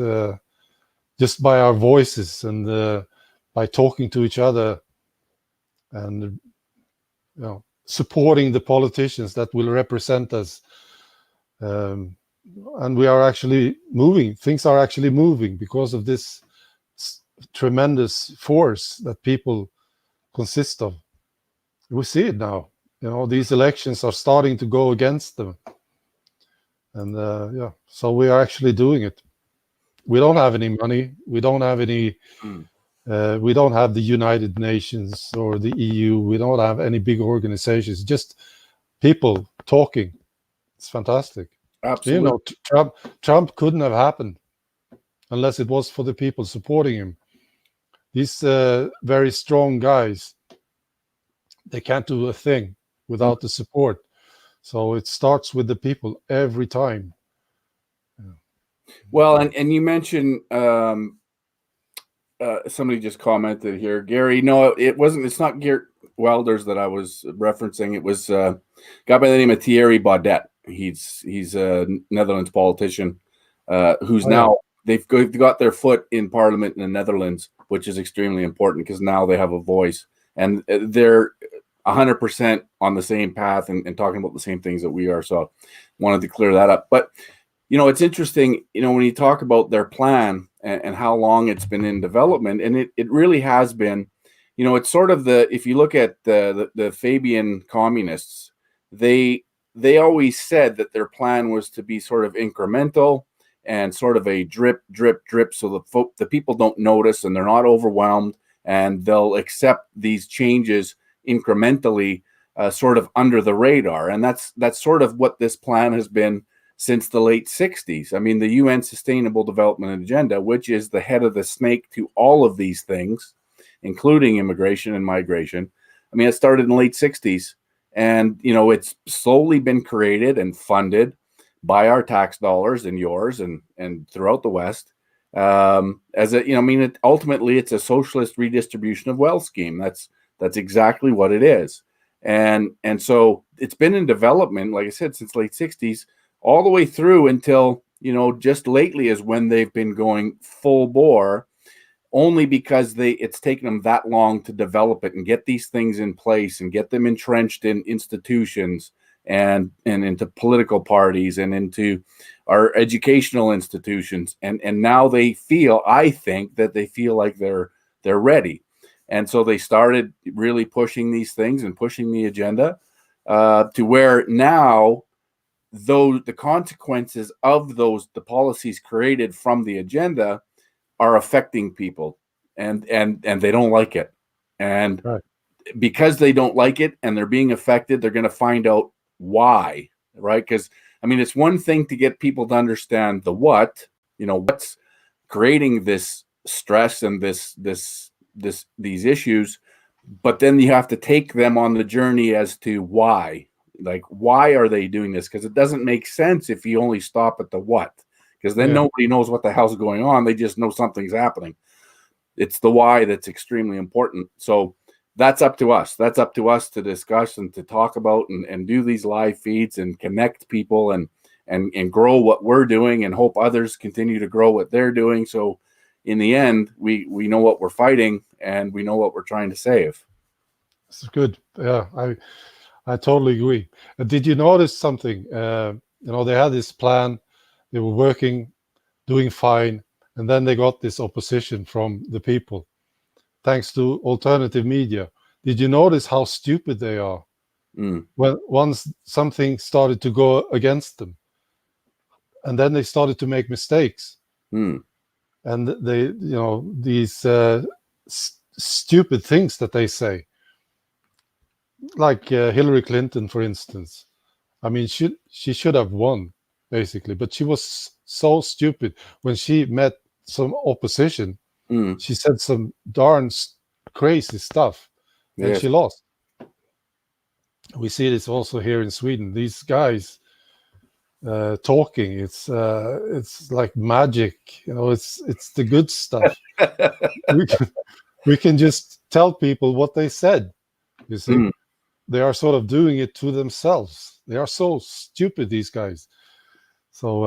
just by our voices and by talking to each other, and supporting the politicians that will represent us. And we are actually moving. Things are actually moving because of this tremendous force that people consist of. We see it now. These elections are starting to go against them. And so we are actually doing it. We don't have any money. We don't have any. We don't have the United Nations or the EU. We don't have any big organizations. Just people talking. It's fantastic. Absolutely. Trump couldn't have happened unless it was for the people supporting him. These very strong guys, they can't do a thing without the support. So it starts with the people every time. Well, and you mentioned somebody just commented here, Gary. No, it wasn't. It's not Geert Welders that I was referencing. It was a guy by the name of Thierry Baudet. He's a Netherlands politician who's now they've got their foot in Parliament in the Netherlands, which is extremely important because now they have a voice and they're 100% on the same path and talking about the same things that we are. So wanted to clear that up. But it's interesting, when you talk about their plan and how long it's been in development, and it really has been, it's sort of if you look at the Fabian communists, they always said that their plan was to be sort of incremental and sort of a drip, drip, drip, so the people don't notice and they're not overwhelmed, and they'll accept these changes incrementally, sort of under the radar. And that's sort of what this plan has been since the late 60s. I mean, the UN Sustainable Development Agenda, which is the head of the snake to all of these things, including immigration and migration. I mean, it started in the late 60s, and, it's slowly been created and funded by our tax dollars and yours and throughout the West. Ultimately, it's a socialist redistribution of wealth scheme. That's exactly what it is. And so it's been in development, like I said, since late 60s, all the way through until, just lately is when they've been going full bore, only because it's taken them that long to develop it and get these things in place and get them entrenched in institutions and into political parties and into our educational institutions. And now I think that they feel like they're ready. And so they started really pushing these things and pushing the agenda to where now, though the consequences of the policies created from the agenda are affecting people, and they don't like it. And because they don't like it and they're being affected, they're going to find out why, right? Because it's one thing to get people to understand the what's creating this stress and these issues, but then you have to take them on the journey as to why. Like, why are they doing this? Because it doesn't make sense if you only stop at the what, because then nobody knows what the hell's going on. They just know something's happening. It's the why that's extremely important. So that's up to us. That's up to us to discuss and to talk about and do these live feeds and connect people and grow what we're doing and hope others continue to grow what they're doing. So in the end, we know what we're fighting and we know what we're trying to save. It's good. Yeah, I totally agree. Did you notice something? They had this plan, they were working, doing fine, and then they got this opposition from the people, thanks to alternative media. Did you notice how stupid they are? Well, once something started to go against them, and then they started to make mistakes. And they, these stupid things that they say, like Hillary Clinton, for instance. She should have won, basically, but she was so stupid when she met some opposition. Mm. She said some darn crazy stuff, and Yes. she lost. We see this also here in Sweden. These guys talking, it's like magic. It's the good stuff. We can just tell people what they said. You see, Mm. they are sort of doing it to themselves. They are so stupid, these guys. So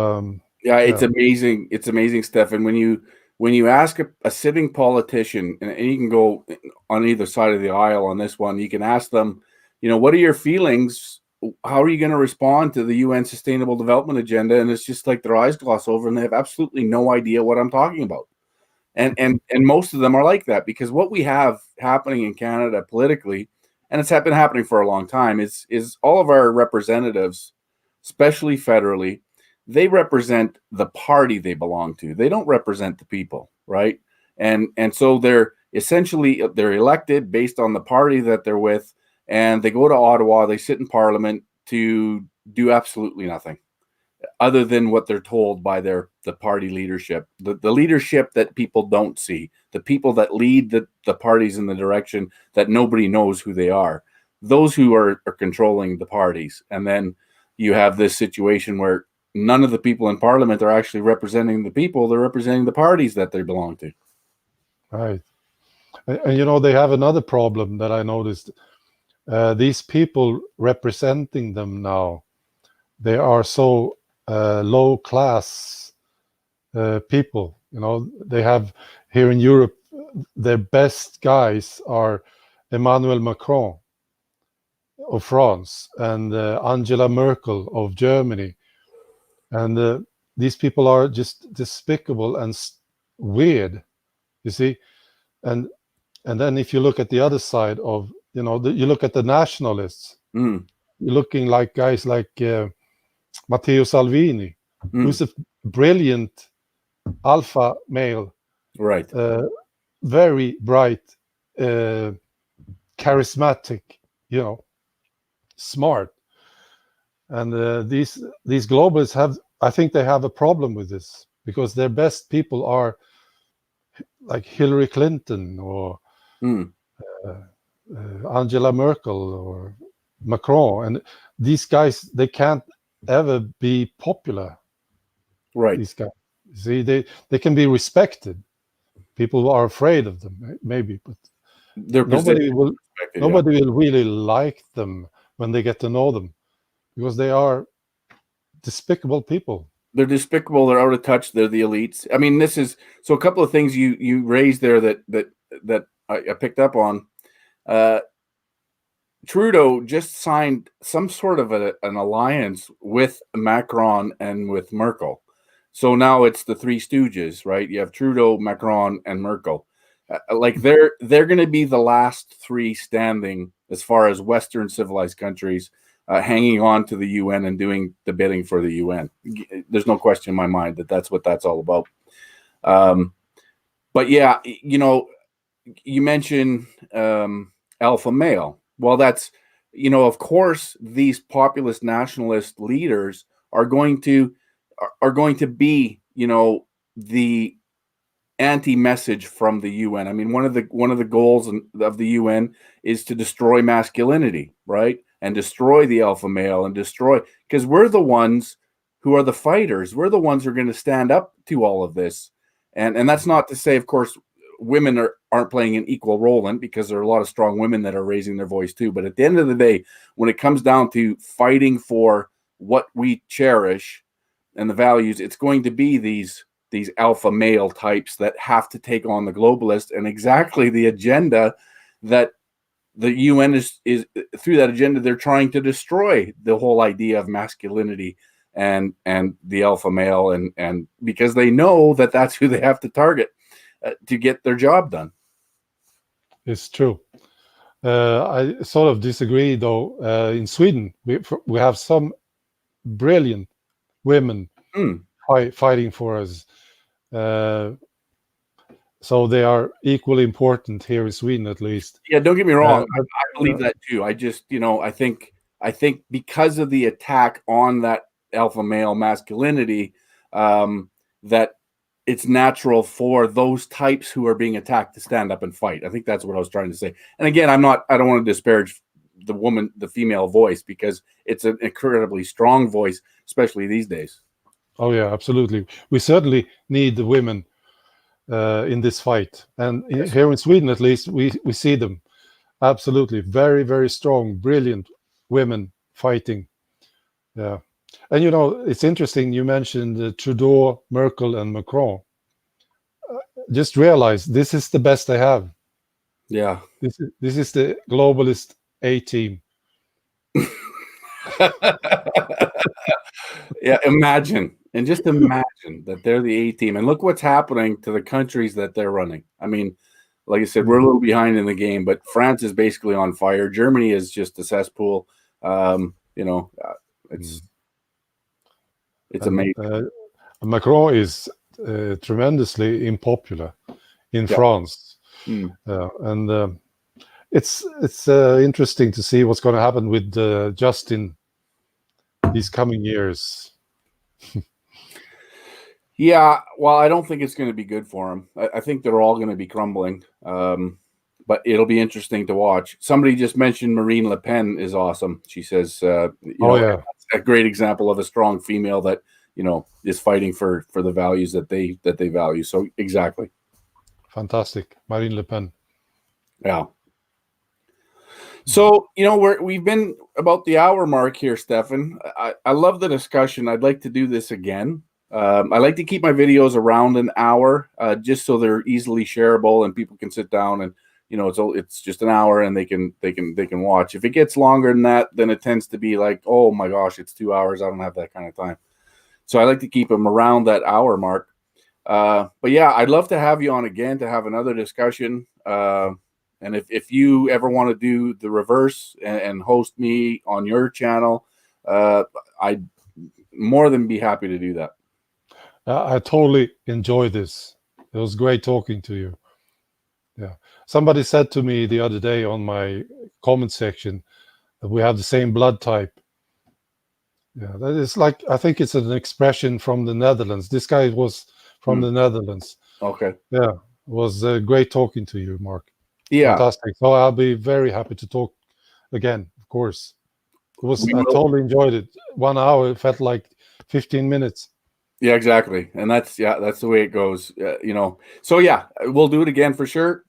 Yeah, it's yeah. amazing. It's amazing, Stefan. When you ask a sitting politician, and you can go on either side of the aisle on this one, you can ask them, what are your feelings? How are you going to respond to the UN Sustainable Development Agenda? And it's just like their eyes gloss over, and they have absolutely no idea what I'm talking about. And most of them are like that, because what we have happening in Canada politically, and it's been happening for a long time, is all of our representatives, especially federally, they represent the party they belong to. They don't represent the people, right? And so they're elected based on the party that they're with, and they go to Ottawa, they sit in Parliament to do absolutely nothing other than what they're told by the party leadership, the leadership that people don't see, the people that lead the parties in the direction that nobody knows who they are, those who are controlling the parties. And then you have this situation where none of the people in Parliament are actually representing the people, they're representing the parties that they belong to. Right. And they have another problem that I noticed. These people representing them now, they are so low class people. They have here in Europe, their best guys are Emmanuel Macron of France and Angela Merkel of Germany. And these people are just despicable and weird, you see. And then if you look at the other side of, you look at the nationalists, Mm. you're looking like guys like Matteo Salvini, who's a brilliant alpha male, Right. very bright, charismatic, smart. And these globalists I think they have a problem with this, because their best people are like Hillary Clinton or Angela Merkel or Macron, and these guys, they can't ever be popular. Right. These guys, see, they can be respected. People are afraid of them, maybe, but nobody will really like them when they get to know them, because they are despicable people. They're despicable. They're out of touch. They're the elites. I mean, this is so. A couple of things you raised there that I picked up on. Trudeau just signed some sort of an alliance with Macron and with Merkel. So now it's the Three Stooges, right? You have Trudeau, Macron, and Merkel. Like they're going to be the last three standing as far as Western civilized countries hanging on to the UN and doing the bidding for the UN. There's no question in my mind that that's what that's all about. But yeah, you mentioned alpha male. Well, that's, of course, these populist nationalist leaders are going to be, the anti-message from the UN. I mean, one of the goals of the UN is to destroy masculinity, right? And destroy the alpha male and because we're the ones who are the fighters. We're the ones who are going to stand up to all of this. And that's not to say, of course, women aren't playing an equal role in, because there are a lot of strong women that are raising their voice too. But at the end of the day, when it comes down to fighting for what we cherish and the values, it's going to be these alpha male types that have to take on the globalist and exactly the agenda that the UN is through that agenda. They're trying to destroy the whole idea of masculinity and the alpha male, and because they know that that's who they have to target to get their job done. It's true. I sort of disagree, though. In Sweden, we have some brilliant women fighting for us. So they are equally important here in Sweden, at least. Yeah, don't get me wrong. I believe that too. I just, I think because of the attack on that alpha male masculinity, that it's natural for those types who are being attacked to stand up and fight. I think that's what I was trying to say. And again, I don't want to disparage the female voice, because it's an incredibly strong voice, especially these days. Oh yeah, absolutely. We certainly need the women in this fight, and Yes. here in Sweden, at least, we see them. Absolutely, very, very strong, brilliant women fighting. Yeah, and it's interesting. You mentioned Trudeau, Merkel, and Macron. Just realize this is the best they have. Yeah. This is the globalist A team. Yeah, imagine that they're the A team, and look what's happening to the countries that they're running. I mean, like I said, we're a little behind in the game, but France is basically on fire. Germany is just a cesspool. It's amazing. Macron is tremendously unpopular in France, and it's interesting to see what's going to happen with Justin these coming years. Yeah, well, I don't think it's going to be good for him. I think they're all going to be crumbling, but it'll be interesting to watch. Somebody just mentioned Marine Le Pen is awesome. She says, that's a great example of a strong female that is fighting for the values that they value. So exactly, fantastic, Marine Le Pen. Yeah. So we've been about the hour mark here, Stefan. I love the discussion. I'd like to do this again. I like to keep my videos around an hour, just so they're easily shareable and people can sit down and it's just an hour and they can watch. If it gets longer than that, then it tends to be like, oh my gosh, it's 2 hours. I don't have that kind of time. So I like to keep them around that hour mark. But yeah, I'd love to have you on again to have another discussion. And if you ever want to do the reverse and host me on your channel, I'd more than be happy to do that. I totally enjoy this. It was great talking to you. Yeah. Somebody said to me the other day on my comment section that we have the same blood type. Yeah, that is like, I think it's an expression from the Netherlands. This guy was from the Netherlands. Okay. Yeah, it was great talking to you, Mark. Yeah. Fantastic. So I'll be very happy to talk again, of course. I totally enjoyed it. 1 hour, it felt like 15 minutes. Yeah, exactly. And that's the way it goes, So yeah, we'll do it again for sure.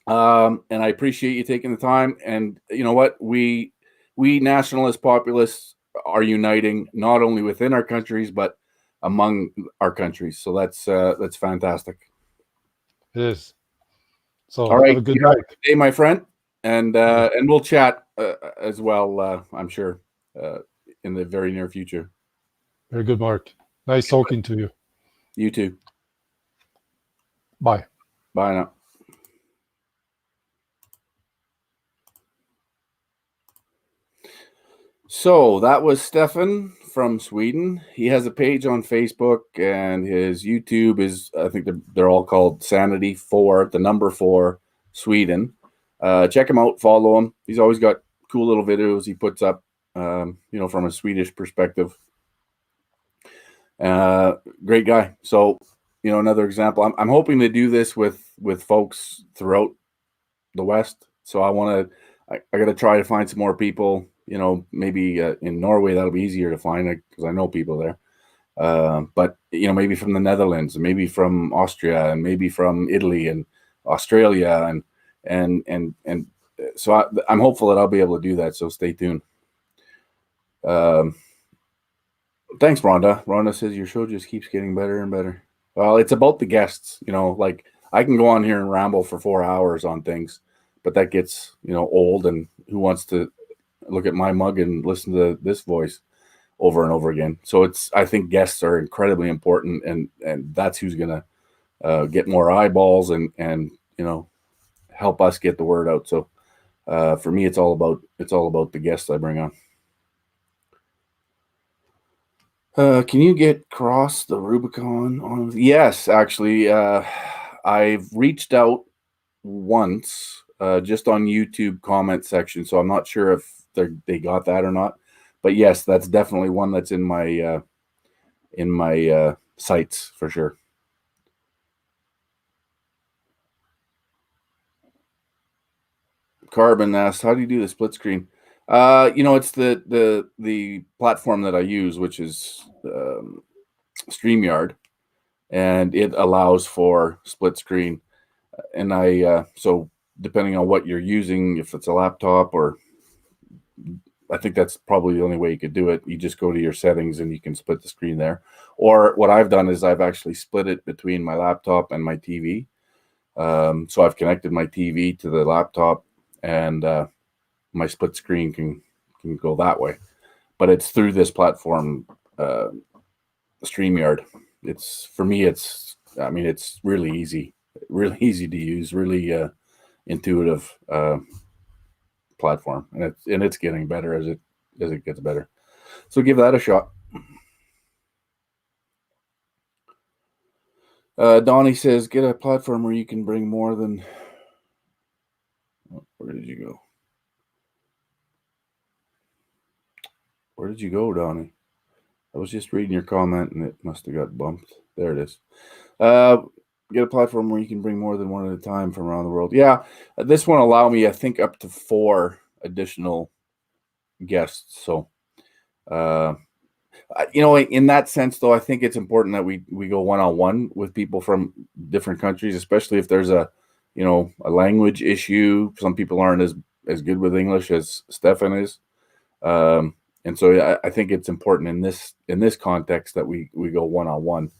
And I appreciate you taking the time. And you know what? We nationalist populists are uniting not only within our countries, but among our countries. So that's fantastic. It is. So all right, have a good night. Day, my friend. And we'll chat as well, I'm sure, in the very near future. Very good, Mark. Nice talking to you. You too. Bye. Bye now. So that was Stefan from Sweden. He has a page on Facebook, and his YouTube is, I think they're all called Sanity 4, the number 4, Sweden. Check him out, follow him. He's always got cool little videos he puts up, from a Swedish perspective. Great guy. So, another example. I'm hoping to do this with folks throughout the West. So I got to try to find some more people. Maybe in Norway that'll be easier to find because I know people there. But maybe from the Netherlands, maybe from Austria, and maybe from Italy and Australia, and so I'm hopeful that I'll be able to do that. So stay tuned. Thanks, Rhonda. Rhonda says your show just keeps getting better and better. Well, it's about the guests. Like I can go on here and ramble for 4 hours on things, but that gets old. And who wants to look at my mug and listen to this voice over and over again? So I think guests are incredibly important, and that's who's gonna get more eyeballs and help us get the word out. So for me, it's all about the guests I bring on. Can you get cross the Rubicon on? Yes, actually, I've reached out once just on YouTube comment section, so I'm not sure if they got that or not. But yes, that's definitely one that's in my sights for sure. Carbon asks, how do you do the split screen? It's the platform that I use, which is StreamYard, and it allows for split screen. And so depending on what you're using, if it's a laptop, or I think that's probably the only way you could do it. You just go to your settings and you can split the screen there. Or what I've done is I've actually split it between my laptop and my TV. So I've connected my TV to the laptop, and my split screen can go that way. But it's through this platform, StreamYard. For me, it's really easy to use, really intuitive platform, and it's getting better as it gets better. So give that a shot. Donnie says, get a platform where you can bring more than. Where did you go? Where did you go, Donnie? I was just reading your comment and it must have got bumped. There it is. Get a platform where you can bring more than one at a time from around the world. Yeah, this one allow me, I think, up to 4 additional guests. So, in that sense, though, I think it's important that we go one-on-one with people from different countries, especially if there's a language issue. Some people aren't as good with English as Stefan is. And so I think it's important in this context that we go one-on-one.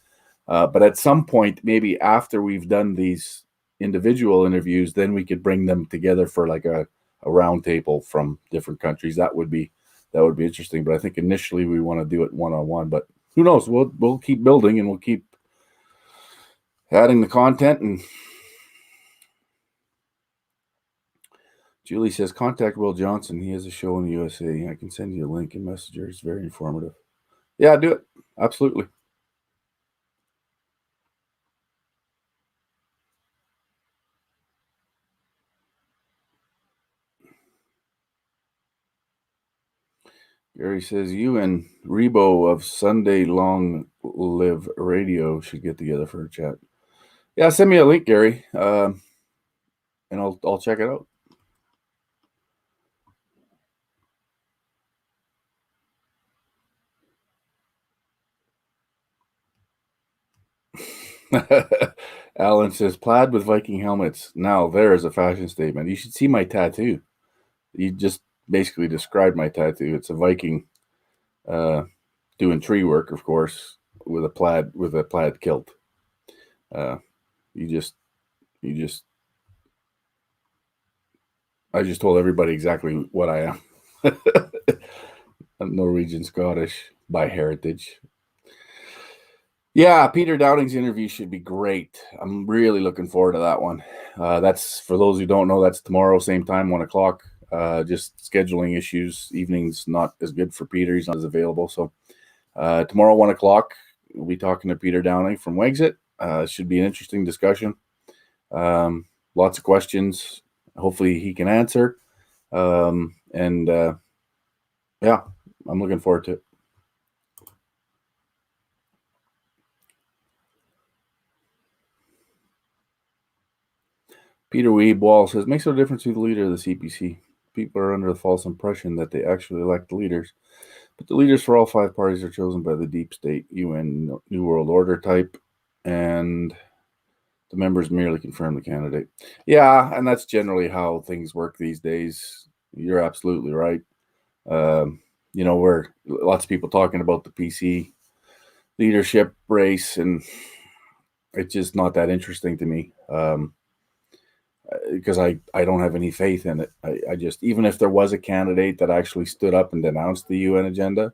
But at some point, maybe after we've done these individual interviews, then we could bring them together for like a round table from different countries. That would be interesting. But I think initially we want to do it one-on-one. But who knows? We'll keep building, and we'll keep adding the content. And Julie says, contact Will Johnson. He has a show in the USA. I can send you a link in Messenger. It's very informative. Yeah, do it. Absolutely. Gary says, you and Rebo of Sunday Long Live Radio should get together for a chat. Yeah, send me a link, Gary, and I'll check it out. Alan says, plaid with Viking helmets. Now there's a fashion statement. You should see my tattoo. You just basically described my tattoo. It's a Viking doing tree work, of course, with a plaid kilt. I just told everybody exactly what I am. I'm Norwegian Scottish by heritage. Yeah, Peter Downing's interview should be great. I'm really looking forward to that one. That's, for those who don't know, that's tomorrow, same time, 1:00. Just scheduling issues. Evening's not as good for Peter. He's not as available. So tomorrow, 1:00, we'll be talking to Peter Downing from Wexit. Should be an interesting discussion. Lots of questions. Hopefully he can answer. Yeah, I'm looking forward to it. Peter Weeb Wall says, makes no difference who the leader of the CPC. People are under the false impression that they actually elect the leaders. But the leaders for all 5 parties are chosen by the deep state, UN, New World Order type, and the members merely confirm the candidate. Yeah, and that's generally how things work these days. You're absolutely right. Where lots of people talking about the PC leadership race, and it's just not that interesting to me. Because I don't have any faith in it. I just, even if there was a candidate that actually stood up and denounced the UN agenda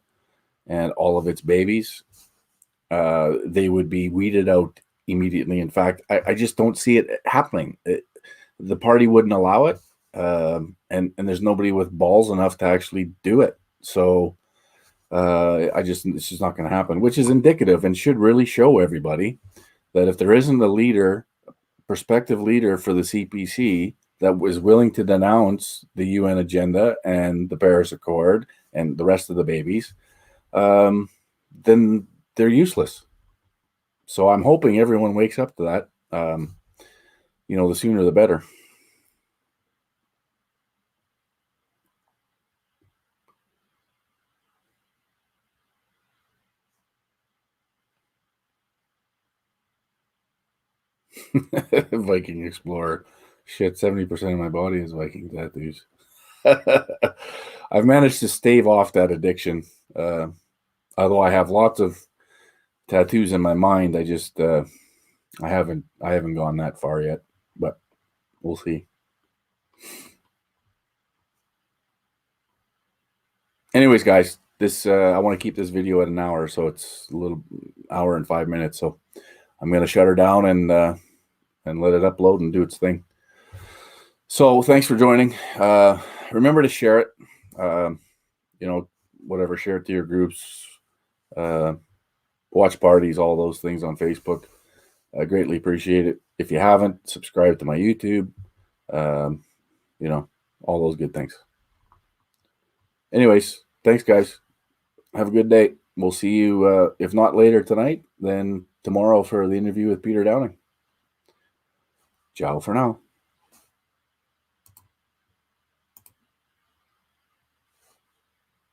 and all of its babies, they would be weeded out immediately. In fact, I just don't see it happening. The party wouldn't allow it, and there's nobody with balls enough to actually do it. So it's just not going to happen, which is indicative and should really show everybody that if there isn't a prospective leader for the CPC that was willing to denounce the UN agenda and the Paris Accord and the rest of the babies, then they're useless. So I'm hoping everyone wakes up to that. The sooner the better. Viking explorer. Shit, 70% of my body is Viking tattoos. I've managed to stave off that addiction. Although I have lots of tattoos in my mind, I just I haven't gone that far yet, but we'll see. Anyways, guys, this I want to keep this video at an hour, so it's a little hour and 5 minutes. So I'm going to shut her down and let it upload and do its thing. So thanks for joining. Remember to share it. Whatever, share it to your groups, watch parties, all those things on Facebook. I greatly appreciate it. If you haven't, subscribe to my YouTube. All those good things. Anyways, thanks, guys. Have a good day. We'll see you, if not later tonight, then tomorrow for the interview with Peter Downing. Ciao for now.